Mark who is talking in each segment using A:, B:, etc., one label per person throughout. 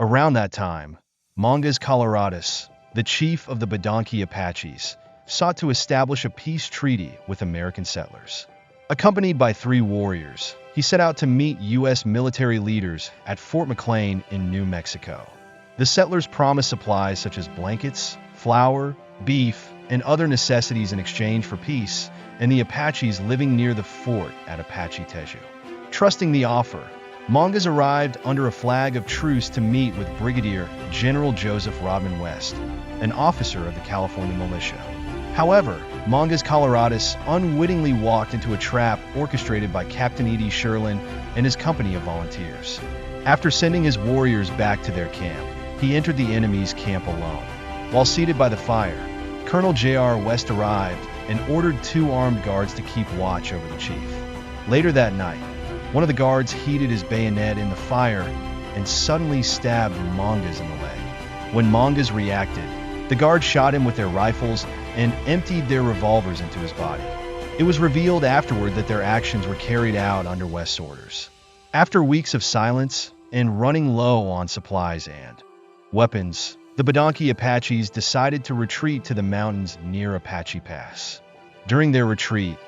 A: Around that time, Mangas Colorados, the chief of the Badonki Apaches, sought to establish a peace treaty with American settlers. Accompanied by 3 warriors, he set out to meet U.S. military leaders at Fort McLean in New Mexico. The settlers promised supplies such as blankets, flour, beef, and other necessities in exchange for peace, and the Apaches living near the fort at Apache Teju. Trusting the offer, Mangas arrived under a flag of truce to meet with Brigadier General Joseph Rodman West, an officer of the California militia. However, Mangas Colorados unwittingly walked into a trap orchestrated by Captain E.D. Sherlin and his company of volunteers. After sending his warriors back to their camp, he entered the enemy's camp alone. While seated by the fire, Colonel J.R. West arrived and ordered 2 armed guards to keep watch over the chief. Later that night, one of the guards heated his bayonet in the fire and suddenly stabbed Mangas in the leg. When Mangas reacted, the guards shot him with their rifles and emptied their revolvers into his body. It was revealed afterward that their actions were carried out under West's orders. After weeks of silence and running low on supplies and weapons, the Badonki Apaches decided to retreat to the mountains near Apache Pass. During their retreat,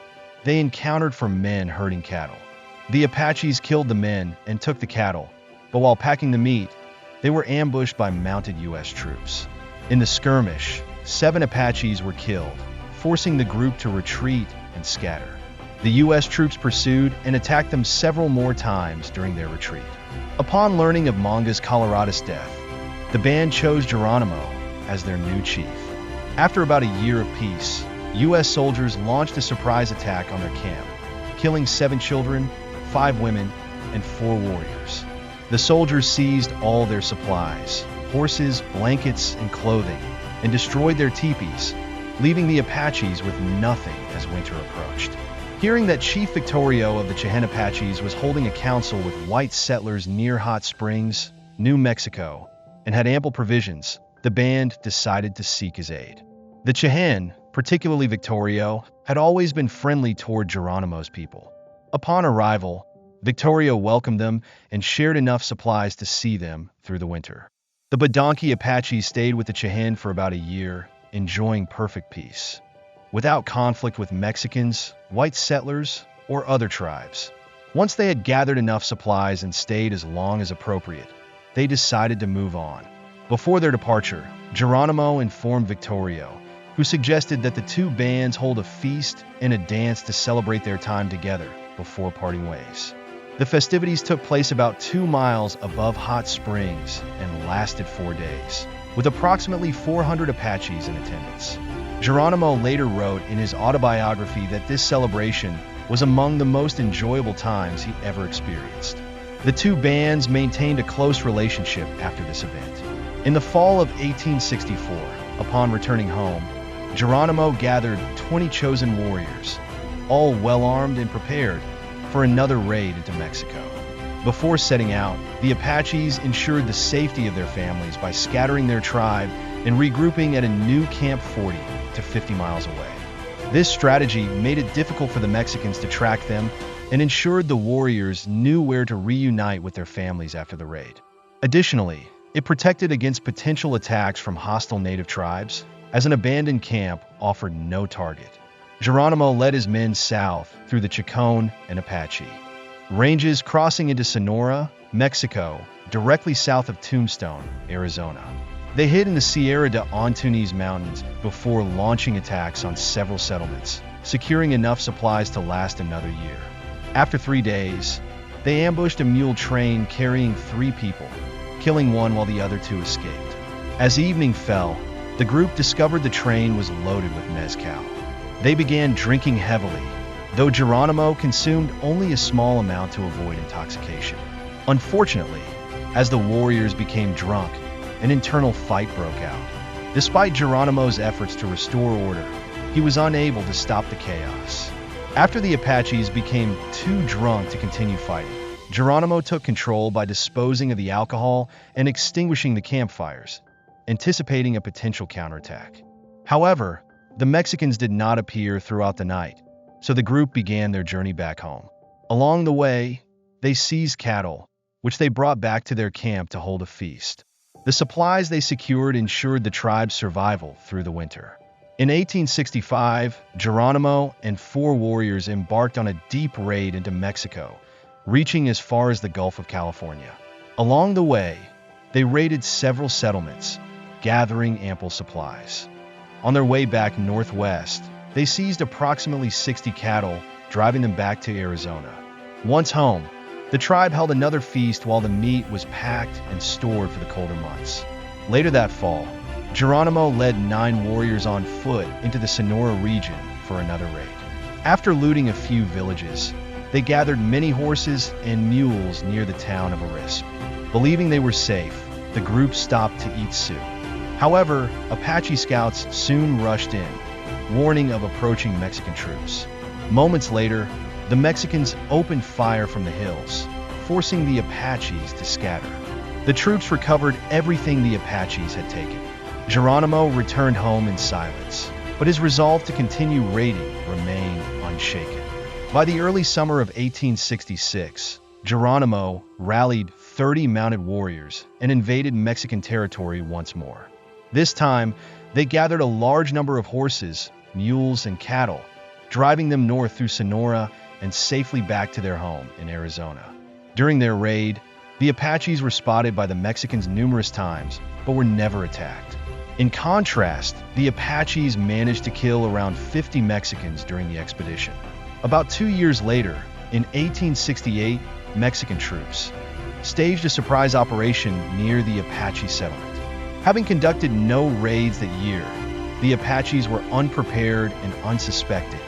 A: they encountered men herding cattle. The Apaches killed the men and took the cattle, but while packing the meat, they were ambushed by mounted U.S. troops. In the skirmish, 7 Apaches were killed, forcing the group to retreat and scatter. The U.S. troops pursued and attacked them several more times during their retreat. Upon learning of Mangas Colorados' death, the band chose Geronimo as their new chief. After about a year of peace, U.S. soldiers launched a surprise attack on their camp, killing 7 children, 5 women, and 4 warriors. The soldiers seized all their supplies, horses, blankets, and clothing, and destroyed their teepees, leaving the Apaches with nothing as winter approached. Hearing that Chief Victorio of the Cheyenne Apaches was holding a council with white settlers near Hot Springs, New Mexico, and had ample provisions, the band decided to seek his aid. The Cheyenne, particularly Victorio, had always been friendly toward Geronimo's people. Upon arrival, Victorio welcomed them and shared enough supplies to see them through the winter. The Badonki Apaches stayed with the Cheyenne for about a year, enjoying perfect peace, without conflict with Mexicans, white settlers, or other tribes. Once they had gathered enough supplies and stayed as long as appropriate, they decided to move on. Before their departure, Geronimo informed Victorio, who suggested that the 2 bands hold a feast and a dance to celebrate their time together before parting ways. The festivities took place about 2 miles above Hot Springs and lasted 4 days, with approximately 400 Apaches in attendance. Geronimo later wrote in his autobiography that this celebration was among the most enjoyable times he ever experienced. The 2 bands maintained a close relationship after this event. In the fall of 1864, upon returning home, Geronimo gathered 20 chosen warriors, all well-armed and prepared for another raid into Mexico. Before setting out, the Apaches ensured the safety of their families by scattering their tribe and regrouping at a new Camp 40 to 50 miles away. This strategy made it difficult for the Mexicans to track them and ensured the warriors knew where to reunite with their families after the raid. Additionally, it protected against potential attacks from hostile native tribes, as an abandoned camp offered no target. Geronimo led his men south through the Chicone and Apache ranges, crossing into Sonora, Mexico, directly south of Tombstone, Arizona. They hid in the Sierra de Antunez Mountains before launching attacks on several settlements, securing enough supplies to last another year. After 3 days, they ambushed a mule train carrying 3 people, killing one while the other 2 escaped. As evening fell, the group discovered the train was loaded with mezcal. They began drinking heavily, though Geronimo consumed only a small amount to avoid intoxication. Unfortunately, as the warriors became drunk, an internal fight broke out. Despite Geronimo's efforts to restore order, he was unable to stop the chaos. After the Apaches became too drunk to continue fighting, Geronimo took control by disposing of the alcohol and extinguishing the campfires, anticipating a potential counterattack. However, the Mexicans did not appear throughout the night, so the group began their journey back home. Along the way, they seized cattle, which they brought back to their camp to hold a feast. The supplies they secured ensured the tribe's survival through the winter. In 1865, Geronimo and 4 warriors embarked on a deep raid into Mexico, reaching as far as the Gulf of California. Along the way, they raided several settlements, gathering ample supplies. On their way back northwest, they seized approximately 60 cattle, driving them back to Arizona. Once home, the tribe held another feast while the meat was packed and stored for the colder months. Later that fall, Geronimo led 9 warriors on foot into the Sonora region for another raid. After looting a few villages, they gathered many horses and mules near the town of Arispe. Believing they were safe, the group stopped to eat soup. However, Apache scouts soon rushed in, warning of approaching Mexican troops. Moments later, the Mexicans opened fire from the hills, forcing the Apaches to scatter. The troops recovered everything the Apaches had taken. Geronimo returned home in silence, but his resolve to continue raiding remained unshaken. By the early summer of 1866, Geronimo rallied 30 mounted warriors and invaded Mexican territory once more. This time, they gathered a large number of horses, mules, and cattle, driving them north through Sonora and safely back to their home in Arizona. During their raid, the Apaches were spotted by the Mexicans numerous times, but were never attacked. In contrast, the Apaches managed to kill around 50 Mexicans during the expedition. About 2 years later, in 1868, Mexican troops staged a surprise operation near the Apache settlement. Having conducted no raids that year, the Apaches were unprepared and unsuspecting,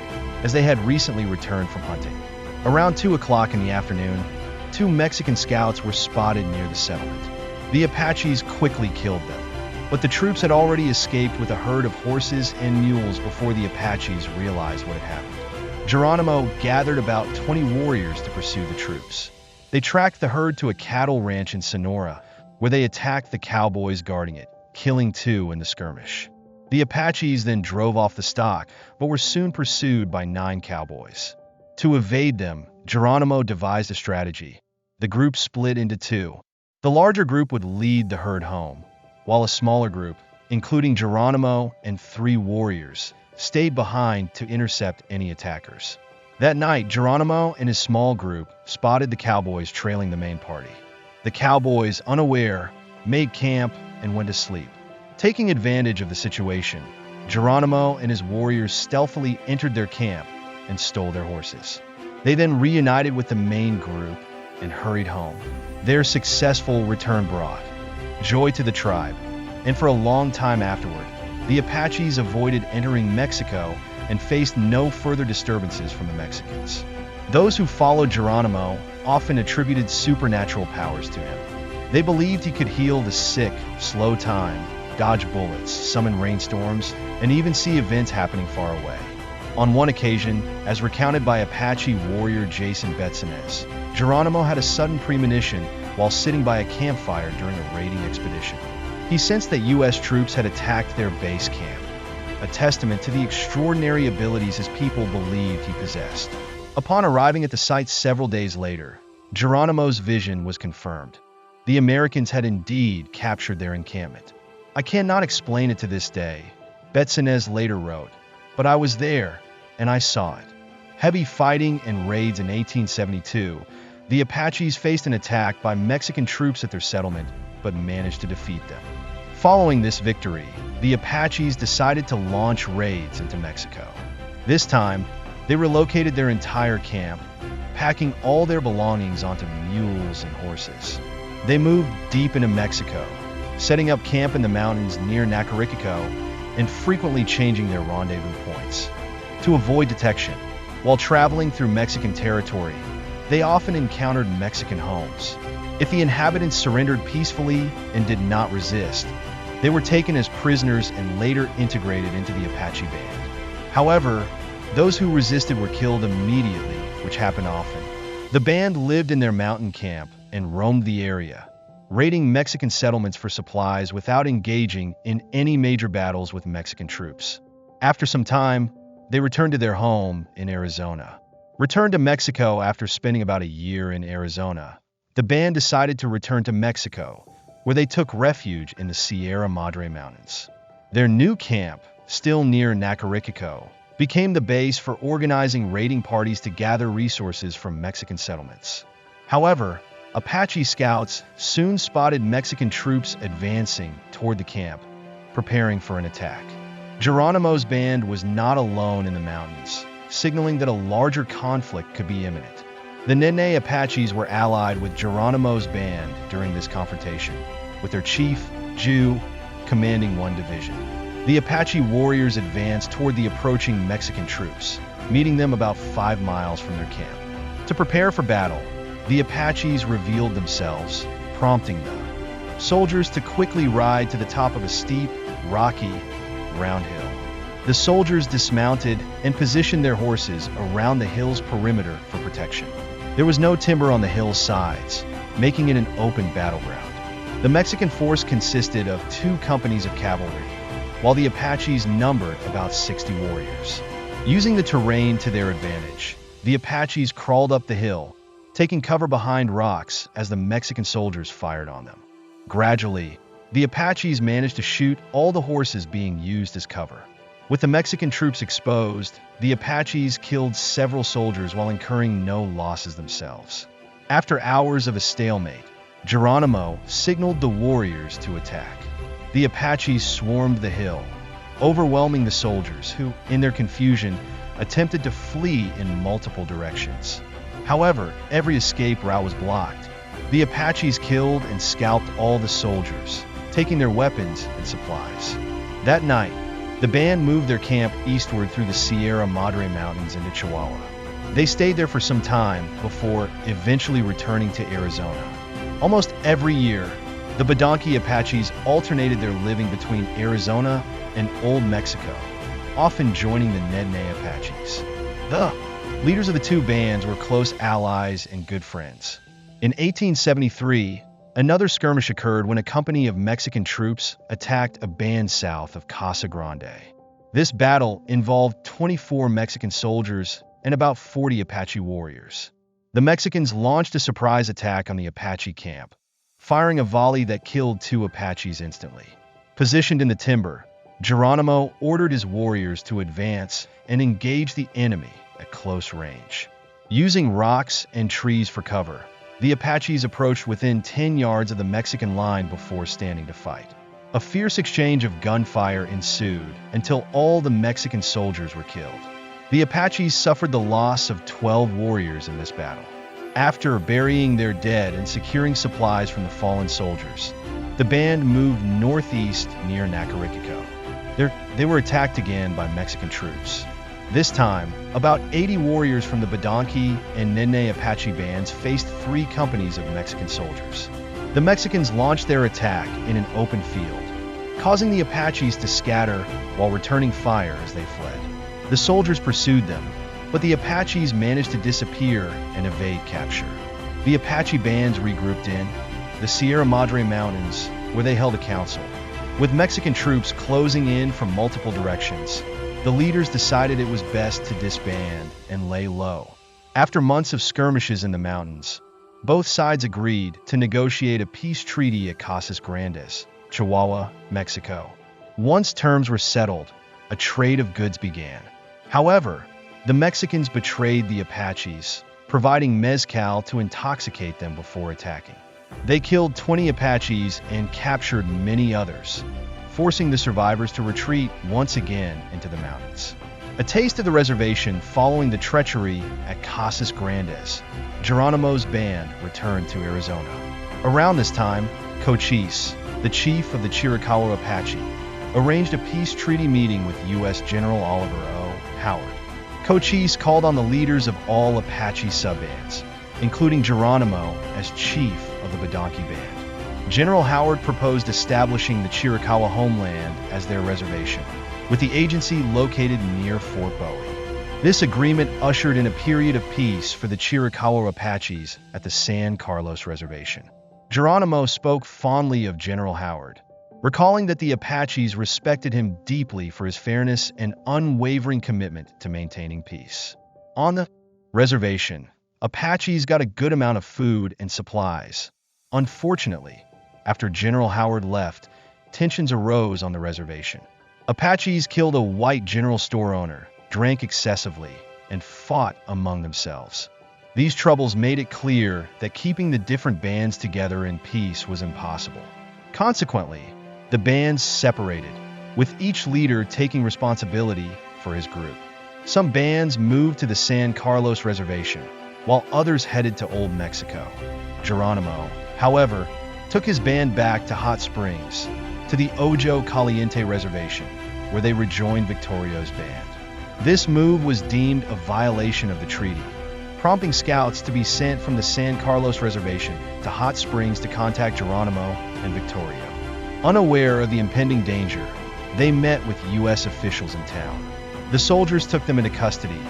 A: as they had recently returned from hunting. Around 2 o'clock in the afternoon, 2 Mexican scouts were spotted near the settlement. The Apaches quickly killed them, but the troops had already escaped with a herd of horses and mules before the Apaches realized what had happened. Geronimo gathered about 20 warriors to pursue the troops. They tracked the herd to a cattle ranch in Sonora, where they attacked the cowboys guarding it, killing 2 in the skirmish. The Apaches then drove off the stock, but were soon pursued by 9 cowboys. To evade them, Geronimo devised a strategy. The group split into 2. The larger group would lead the herd home, while a smaller group, including Geronimo and 3 warriors, stayed behind to intercept any attackers. That night, Geronimo and his small group spotted the cowboys trailing the main party. The cowboys, unaware, made camp and went to sleep. Taking advantage of the situation, Geronimo and his warriors stealthily entered their camp and stole their horses. They then reunited with the main group and hurried home. Their successful return brought joy to the tribe, and for a long time afterward, the Apaches avoided entering Mexico and faced no further disturbances from the Mexicans. Those who followed Geronimo often attributed supernatural powers to him. They believed he could heal the sick, slow time, dodge bullets, summon rainstorms, and even see events happening far away. On one occasion, as recounted by Apache warrior Jason Betsinez, Geronimo had a sudden premonition while sitting by a campfire during a raiding expedition. He sensed that U.S. troops had attacked their base camp, a testament to the extraordinary abilities his people believed he possessed. Upon arriving at the site several days later, Geronimo's vision was confirmed. The Americans had indeed captured their encampment. "I cannot explain it to this day," Betsinez later wrote, "but I was there, and I saw it." Heavy fighting and raids in 1872, the Apaches faced an attack by Mexican troops at their settlement, but managed to defeat them. Following this victory, the Apaches decided to launch raids into Mexico. This time, they relocated their entire camp, packing all their belongings onto mules and horses. They moved deep into Mexico, setting up camp in the mountains near Nacarico and frequently changing their rendezvous points. To avoid detection, while traveling through Mexican territory, they often encountered Mexican homes. If the inhabitants surrendered peacefully and did not resist, they were taken as prisoners and later integrated into the Apache band. However, those who resisted were killed immediately, which happened often. The band lived in their mountain camp and roamed the area, raiding Mexican settlements for supplies without engaging in any major battles with Mexican troops. After some time, they returned to their home in Arizona. Returned to Mexico after spending about a year in Arizona, the band decided to return to Mexico, where they took refuge in the Sierra Madre Mountains. Their new camp, still near Nacarico, became the base for organizing raiding parties to gather resources from Mexican settlements. However, Apache scouts soon spotted Mexican troops advancing toward the camp, preparing for an attack. Geronimo's band was not alone in the mountains, signaling that a larger conflict could be imminent. The Nene Apaches were allied with Geronimo's band during this confrontation, with their chief, Jew, commanding one division. The Apache warriors advanced toward the approaching Mexican troops, meeting them about 5 miles from their camp. To prepare for battle, the Apaches revealed themselves, prompting the soldiers to quickly ride to the top of a steep, rocky, round hill. The soldiers dismounted and positioned their horses around the hill's perimeter for protection. There was no timber on the hill's sides, making it an open battleground. The Mexican force consisted of 2 companies of cavalry, while the Apaches numbered about 60 warriors. Using the terrain to their advantage, the Apaches crawled up the hill, taking cover behind rocks as the Mexican soldiers fired on them. Gradually, the Apaches managed to shoot all the horses being used as cover. With the Mexican troops exposed, the Apaches killed several soldiers while incurring no losses themselves. After hours of a stalemate, Geronimo signaled the warriors to attack. The Apaches swarmed the hill, overwhelming the soldiers who, in their confusion, attempted to flee in multiple directions. However, every escape route was blocked. The Apaches killed and scalped all the soldiers, taking their weapons and supplies. That night, the band moved their camp eastward through the Sierra Madre Mountains into Chihuahua. They stayed there for some time before eventually returning to Arizona. Almost every year, the Badanqui Apaches alternated their living between Arizona and Old Mexico, often joining the Nene Apaches. The leaders of the 2 bands were close allies and good friends. In 1873, another skirmish occurred when a company of Mexican troops attacked a band south of Casa Grande. This battle involved 24 Mexican soldiers and about 40 Apache warriors. The Mexicans launched a surprise attack on the Apache camp, firing a volley that killed 2 Apaches instantly. Positioned in the timber, Geronimo ordered his warriors to advance and engage the enemy at close range. Using rocks and trees for cover, the Apaches approached within 10 yards of the Mexican line before standing to fight. A fierce exchange of gunfire ensued until all the Mexican soldiers were killed. The Apaches suffered the loss of 12 warriors in this battle. After burying their dead and securing supplies from the fallen soldiers, the band moved northeast near Nacarico. They were attacked again by Mexican troops. This time, about 80 warriors from the Badanqui and Nene Apache bands faced 3 companies of Mexican soldiers. The Mexicans launched their attack in an open field, causing the Apaches to scatter while returning fire as they fled. The soldiers pursued them, but the Apaches managed to disappear and evade capture. The Apache bands regrouped in the Sierra Madre Mountains, where they held a council. With Mexican troops closing in from multiple directions, the leaders decided it was best to disband and lay low. After months of skirmishes in the mountains, both sides agreed to negotiate a peace treaty at Casas Grandes, Chihuahua, Mexico. Once terms were settled, a trade of goods began. However, the Mexicans betrayed the Apaches, providing mezcal to intoxicate them before attacking. They killed 20 Apaches and captured many others, forcing the survivors to retreat once again into the mountains. A taste of the reservation following the treachery at Casas Grandes, Geronimo's band returned to Arizona. Around this time, Cochise, the chief of the Chiricahua Apache, arranged a peace treaty meeting with U.S. General Oliver O. Howard. Cochise called on the leaders of all Apache subbands, including Geronimo as chief of the Badanqui band. General Howard proposed establishing the Chiricahua homeland as their reservation, with the agency located near Fort Bowie. This agreement ushered in a period of peace for the Chiricahua Apaches at the San Carlos Reservation. Geronimo spoke fondly of General Howard, recalling that the Apaches respected him deeply for his fairness and unwavering commitment to maintaining peace. On the reservation, Apaches got a good amount of food and supplies. Unfortunately, after General Howard left, tensions arose on the reservation. Apaches killed a white general store owner, drank excessively, and fought among themselves. These troubles made it clear that keeping the different bands together in peace was impossible. Consequently, the bands separated, with each leader taking responsibility for his group. Some bands moved to the San Carlos Reservation, while others headed to Old Mexico. Geronimo, however, took his band back to Hot Springs, to the Ojo Caliente Reservation, where they rejoined Victorio's band. This move was deemed a violation of the treaty, prompting scouts to be sent from the San Carlos Reservation to Hot Springs to contact Geronimo and Victorio. Unaware of the impending danger, they met with U.S. officials in town. The soldiers took them into custody,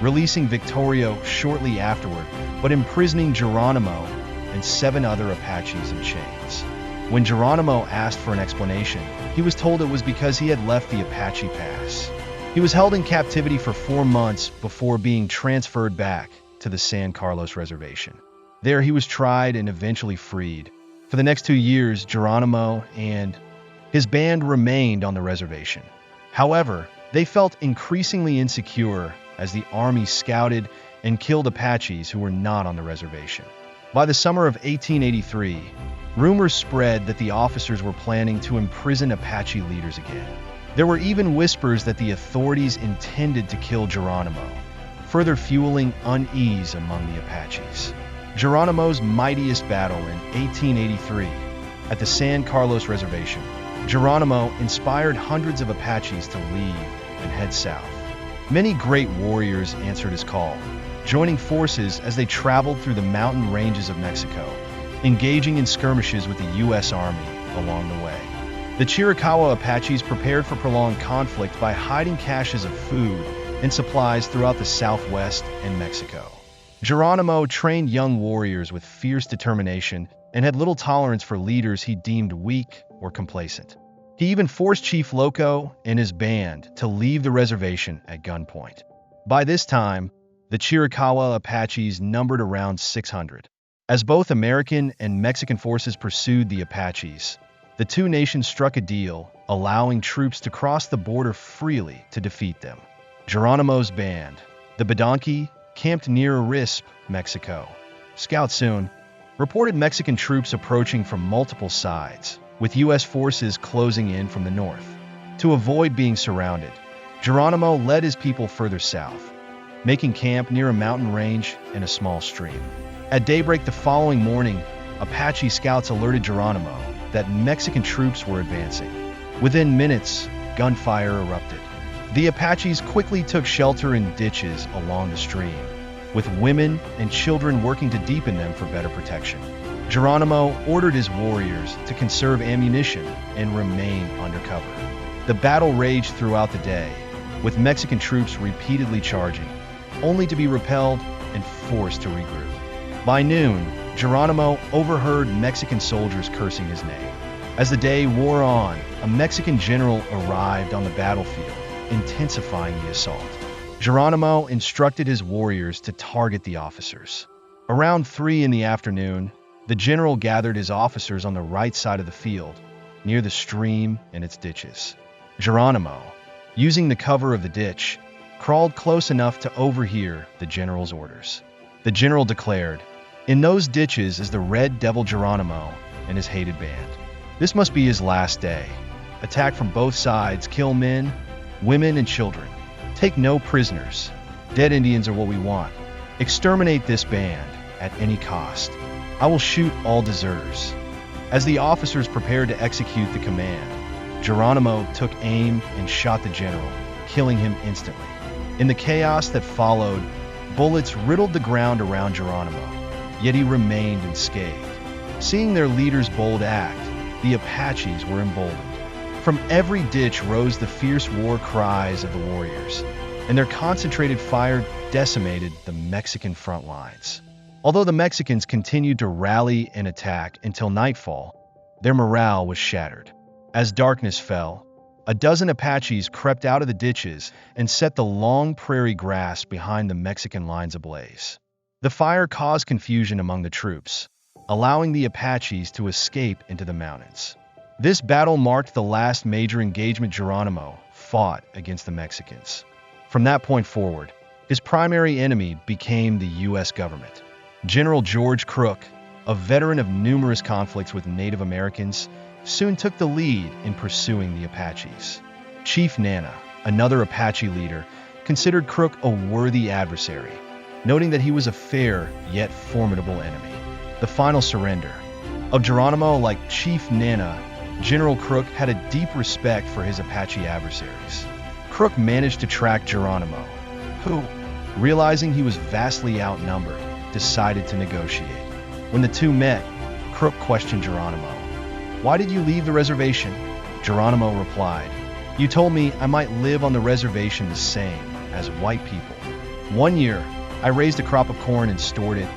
A: releasing Victorio shortly afterward, but imprisoning Geronimo and 7 other Apaches in chains. When Geronimo asked for an explanation, he was told it was because he had left the Apache Pass. He was held in captivity for 4 months before being transferred back to the San Carlos Reservation. There he was tried and eventually freed. For the next 2 years, Geronimo and his band remained on the reservation. However, they felt increasingly insecure as the army scouted and killed Apaches who were not on the reservation. By the summer of 1883, rumors spread that the officers were planning to imprison Apache leaders again. There were even whispers that the authorities intended to kill Geronimo, further fueling unease among the Apaches. Geronimo's mightiest battle in 1883, at the San Carlos Reservation, Geronimo inspired hundreds of Apaches to leave and head south. Many great warriors answered his call, joining forces as they traveled through the mountain ranges of Mexico, engaging in skirmishes with the U.S. Army along the way. The Chiricahua Apaches prepared for prolonged conflict by hiding caches of food and supplies throughout the Southwest and Mexico. Geronimo trained young warriors with fierce determination and had little tolerance for leaders he deemed weak or complacent. He even forced Chief Loco and his band to leave the reservation at gunpoint. By this time, the Chiricahua Apaches numbered around 600. As both American and Mexican forces pursued the Apaches, the two nations struck a deal, allowing troops to cross the border freely to defeat them. Geronimo's band, the Badonki, camped near Risp, Mexico. Scouts soon reported Mexican troops approaching from multiple sides, with U.S. forces closing in from the north. To avoid being surrounded, Geronimo led his people further south, making camp near a mountain range and a small stream. At daybreak the following morning, Apache scouts alerted Geronimo that Mexican troops were advancing. Within minutes, gunfire erupted. The Apaches quickly took shelter in ditches along the stream, with women and children working to deepen them for better protection. Geronimo ordered his warriors to conserve ammunition and remain under cover. The battle raged throughout the day, with Mexican troops repeatedly charging, only to be repelled and forced to regroup. By noon, Geronimo overheard Mexican soldiers cursing his name. As the day wore on, a Mexican general arrived on the battlefield, intensifying the assault. Geronimo instructed his warriors to target the officers. Around 3 in the afternoon, the general gathered his officers on the right side of the field, near the stream and its ditches. Geronimo, using the cover of the ditch, crawled close enough to overhear the general's orders. The general declared, "In those ditches is the Red Devil Geronimo and his hated band. This must be his last day. Attack from both sides, kill men, women, and children. Take no prisoners. Dead Indians are what we want. Exterminate this band at any cost. I will shoot all deserters." As the officers prepared to execute the command, Geronimo took aim and shot the general, killing him instantly. In the chaos that followed, bullets riddled the ground around Geronimo, yet he remained unscathed. Seeing their leader's bold act, the Apaches were emboldened. From every ditch rose the fierce war cries of the warriors, and their concentrated fire decimated the Mexican front lines. Although the Mexicans continued to rally and attack until nightfall, their morale was shattered. As darkness fell, a dozen Apaches crept out of the ditches and set the long prairie grass behind the Mexican lines ablaze. The fire caused confusion among the troops, allowing the Apaches to escape into the mountains. This battle marked the last major engagement Geronimo fought against the Mexicans. From that point forward, his primary enemy became the U.S. government. General George Crook, a veteran of numerous conflicts with Native Americans, soon took the lead in pursuing the Apaches. Chief Nana, another Apache leader, considered Crook a worthy adversary, noting that he was a fair yet formidable enemy. The final surrender. Of Geronimo, like Chief Nana, General Crook had a deep respect for his Apache adversaries. Crook managed to track Geronimo, who, realizing he was vastly outnumbered, decided to negotiate. When the two met, Crook questioned Geronimo. "Why did you leave the reservation?" Geronimo replied, "You told me I might live on the reservation the same as white people. One year, I raised a crop of corn and stored it,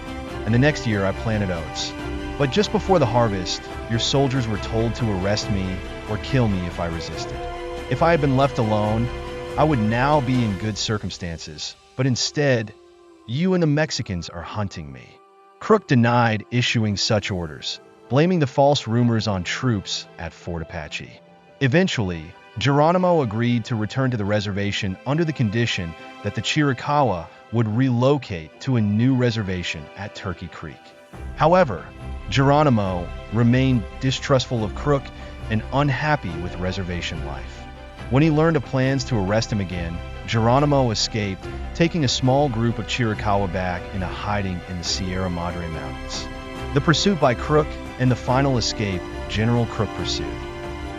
A: and the next year I planted oats. But just before the harvest, your soldiers were told to arrest me or kill me if I resisted. If I had been left alone, I would now be in good circumstances, but instead, you and the Mexicans are hunting me." Crook denied issuing such orders, blaming the false rumors on troops at Fort Apache. Eventually, Geronimo agreed to return to the reservation under the condition that the Chiricahua would relocate to a new reservation at Turkey Creek. However, Geronimo remained distrustful of Crook and unhappy with reservation life. When he learned of plans to arrest him again, Geronimo escaped, taking a small group of Chiricahua back into hiding in the Sierra Madre Mountains. The pursuit by Crook and the final escape General Crook pursued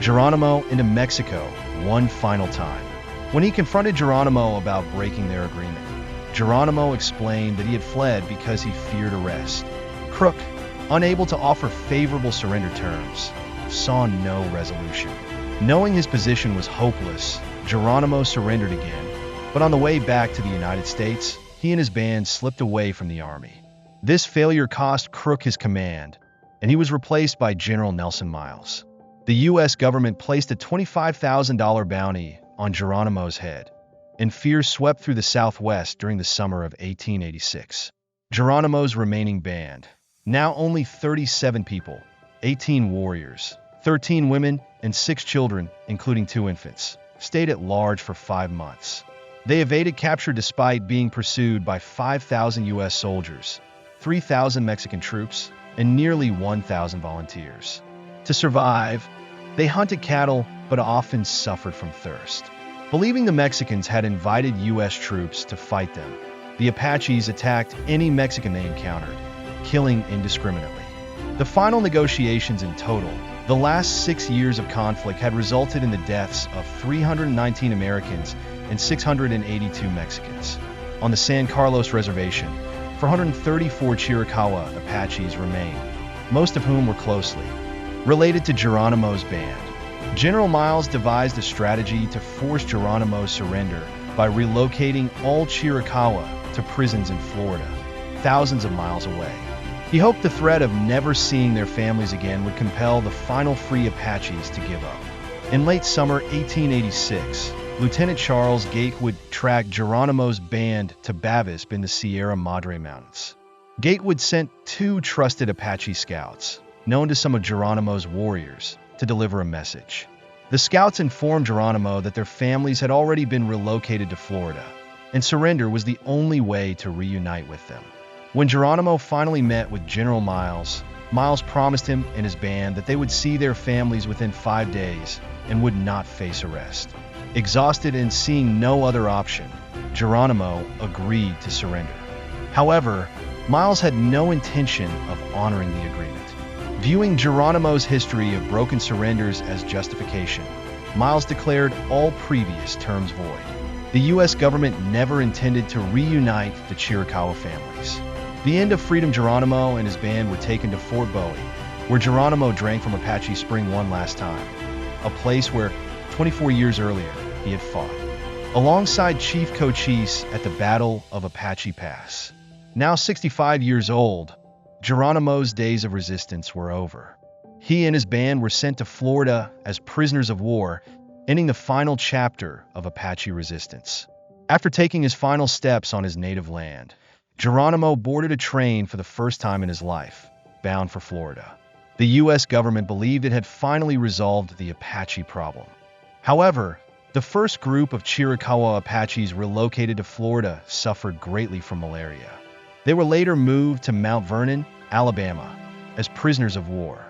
A: Geronimo into Mexico one final time. When he confronted Geronimo about breaking their agreement, Geronimo explained that he had fled because he feared arrest. Crook, unable to offer favorable surrender terms, saw no resolution. Knowing his position was hopeless, Geronimo surrendered again, but on the way back to the United States, he and his band slipped away from the army. This failure cost Crook his command, and he was replaced by General Nelson Miles. The U.S. government placed a $25,000 bounty on Geronimo's head, and fear swept through the Southwest during the summer of 1886. Geronimo's remaining band, now only 37 people, 18 warriors, 13 women, and 6 children, including 2 infants, stayed at large for 5 months. They evaded capture despite being pursued by 5,000 U.S. soldiers, 3,000 Mexican troops, and nearly 1,000 volunteers. To survive, they hunted cattle but often suffered from thirst. Believing the Mexicans had invited U.S. troops to fight them, the Apaches attacked any Mexican they encountered, killing indiscriminately. The final negotiations in total, the last 6 years of conflict, had resulted in the deaths of 319 Americans and 682 Mexicans. On the San Carlos Reservation, 434 Chiricahua Apaches remained, most of whom were closely related to Geronimo's band. General Miles devised a strategy to force Geronimo's surrender by relocating all Chiricahua to prisons in Florida, thousands of miles away. He hoped the threat of never seeing their families again would compel the final free Apaches to give up. In late summer 1886, Lieutenant Charles Gatewood tracked Geronimo's band to Bavisp in the Sierra Madre Mountains. Gatewood sent 2 trusted Apache scouts, known to some of Geronimo's warriors, to deliver a message. The scouts informed Geronimo that their families had already been relocated to Florida, and surrender was the only way to reunite with them. When Geronimo finally met with General Miles, Miles promised him and his band that they would see their families within 5 days and would not face arrest. Exhausted and seeing no other option, Geronimo agreed to surrender. However, Miles had no intention of honoring the agreement. Viewing Geronimo's history of broken surrenders as justification, Miles declared all previous terms void. The U.S. government never intended to reunite the Chiricahua families. The end of freedom, Geronimo and his band were taken to Fort Bowie, where Geronimo drank from Apache Spring one last time, a place where 24 years earlier he had fought, alongside Chief Cochise at the Battle of Apache Pass. Now 65 years old, Geronimo's days of resistance were over. He and his band were sent to Florida as prisoners of war, ending the final chapter of Apache resistance. After taking his final steps on his native land, Geronimo boarded a train for the first time in his life, bound for Florida. The U.S. government believed it had finally resolved the Apache problem. However, the first group of Chiricahua Apaches relocated to Florida suffered greatly from malaria. They were later moved to Mount Vernon, Alabama, as prisoners of war.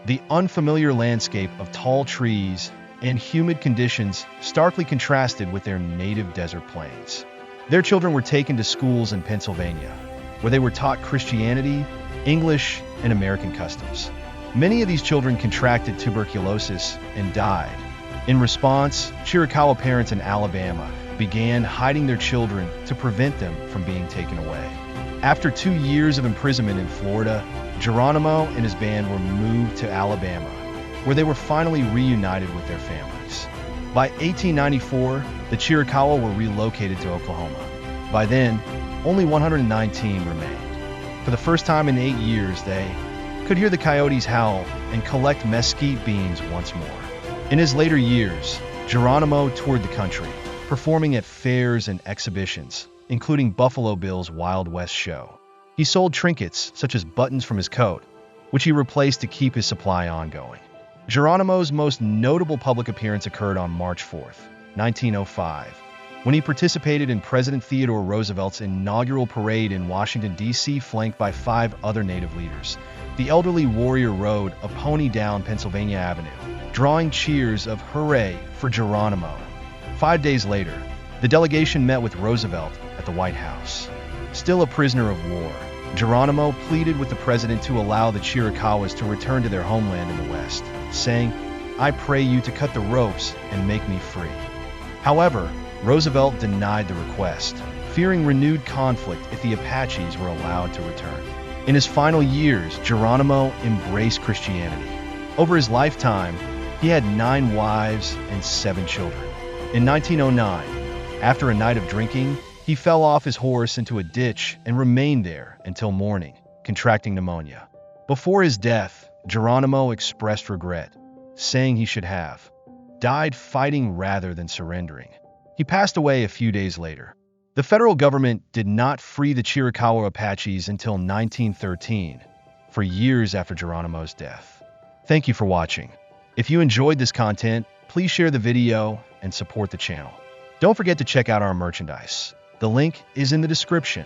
A: The unfamiliar landscape of tall trees and humid conditions starkly contrasted with their native desert plains. Their children were taken to schools in Pennsylvania, where they were taught Christianity, English, and American customs. Many of these children contracted tuberculosis and died. In response, Chiricahua parents in Alabama began hiding their children to prevent them from being taken away. After 2 years of imprisonment in Florida, Geronimo and his band were moved to Alabama, where they were finally reunited with their families. By 1894, the Chiricahua were relocated to Oklahoma. By then, only 119 remained. For the first time in 8 years, they could hear the coyotes howl and collect mesquite beans once more. In his later years, Geronimo toured the country, performing at fairs and exhibitions, including Buffalo Bill's Wild West show. He sold trinkets, such as buttons from his coat, which he replaced to keep his supply ongoing. Geronimo's most notable public appearance occurred on March 4, 1905, when he participated in President Theodore Roosevelt's inaugural parade in Washington, D.C., flanked by 5 other native leaders. The elderly warrior rode a pony down Pennsylvania Avenue, drawing cheers of "Hooray" for Geronimo. 5 days later, the delegation met with Roosevelt at the White House. Still a prisoner of war, Geronimo pleaded with the president to allow the Chiricahuas to return to their homeland in the West, saying, "I pray you to cut the ropes and make me free." However, Roosevelt denied the request, fearing renewed conflict if the Apaches were allowed to return. In his final years, Geronimo embraced Christianity. Over his lifetime, he had 9 wives and 7 children. In 1909, after a night of drinking, he fell off his horse into a ditch and remained there until morning, contracting pneumonia. Before his death, Geronimo expressed regret, saying he should have died fighting rather than surrendering. He passed away a few days later. The federal government did not free the Chiricahua Apaches until 1913, for years after Geronimo's death. Thank you for watching. If you enjoyed this content, please share the video and support the channel. Don't forget to check out our merchandise. The link is in the description.